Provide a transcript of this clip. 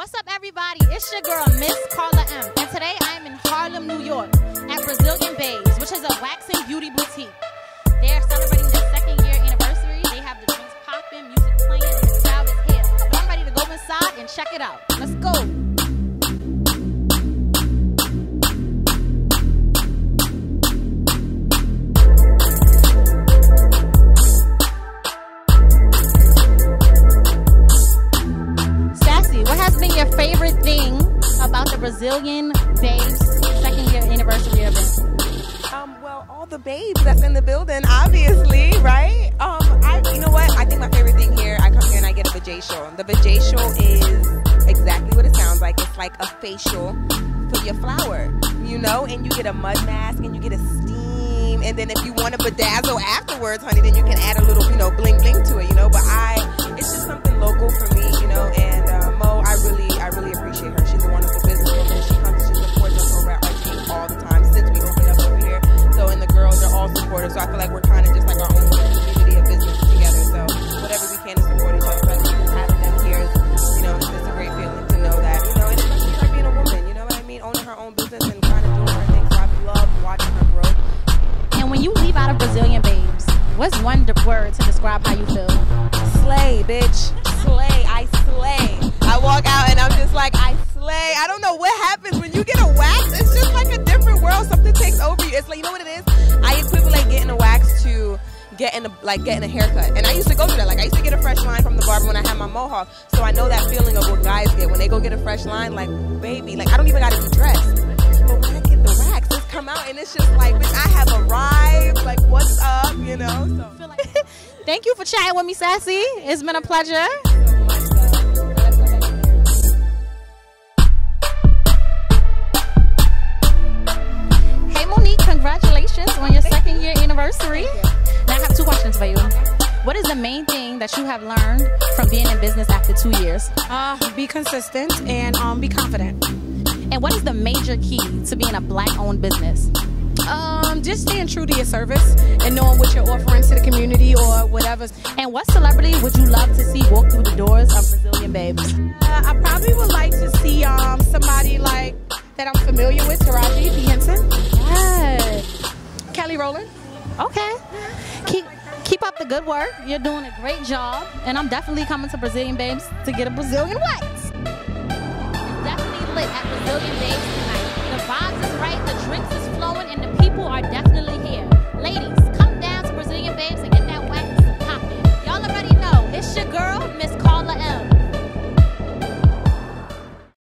What's up, everybody? It's your girl, Miss Carla M. And today I am in Harlem, New York at Brazilian Babes, which is a waxing beauty boutique. They are celebrating their 2nd year anniversary. They have the drinks popping, music playing, and the crowd is here. So I'm ready to go inside and check it out. Let's go. Your favorite thing about the Brazilian Babes 2nd year anniversary event? Well, all the babes that's in the building, obviously, right? You know what? I think my favorite thing here, I come here and I get a vajacial. The vajacial is exactly what it sounds like. It's like a facial for your flower, you know? And you get a mud mask and you get a steam. And then if you want to bedazzle afterwards, honey, then you can add a little, bling bling to it, But it's just something local for me, And Mo, I really appreciate her. She's a wonderful businesswoman. She comes and she supports us over at our team all the time since we opened up over here. So, and the girls are all supportive. So I feel like we're kind of just like our own community of business together. So whatever we can to support each other. But just having them here is, it's a great feeling to know that, and especially like being a woman, you know what I mean? Owning her own business and kind of doing her thing. So I love watching her grow. And when you leave out of Brazilian Babes, what's one word to describe how you feel? Slay, bitch. Slay. I slay. I walk out and I'm just like, I slay. I don't know what happens when you get a wax. It's just like a different world. Something takes over you. It's like, you know what it is? I equivalent getting a wax to getting a haircut. And I used to go through that. Like, I used to get a fresh line from the barber when I had my mohawk. So I know that feeling of what guys get when they go get a fresh line. Like, baby, like, I don't even got to be dressed. But when I get the wax, it's come out and it's just like, bitch, I have arrived. Like, what's up? So. Thank you for chatting with me, Sassy. It's been a pleasure. Hey, Monique, congratulations on your 2nd year anniversary. Now, I have 2 questions for you. What is the main thing that you have learned from being in business after 2 years? Be consistent and be confident. And what is the major key to being a Black-owned business? Just staying true to your service and knowing what you're offering to the community or whatever. And what celebrity would you love to see walk through the doors of Brazilian Babes? I probably would like to see somebody like that I'm familiar with, Taraji P. Henson. Yes. Kelly Rowland. Okay. Keep up the good work. You're doing a great job. And I'm definitely coming to Brazilian Babes to get a Brazilian wax. It's definitely lit at Brazilian Babes tonight. The vibes is right, the drinks is flowing, and the people are definitely here. Ladies, come down to Brazilian Babes and get that wax popping. Y'all already know, it's your girl, Miss Carla M.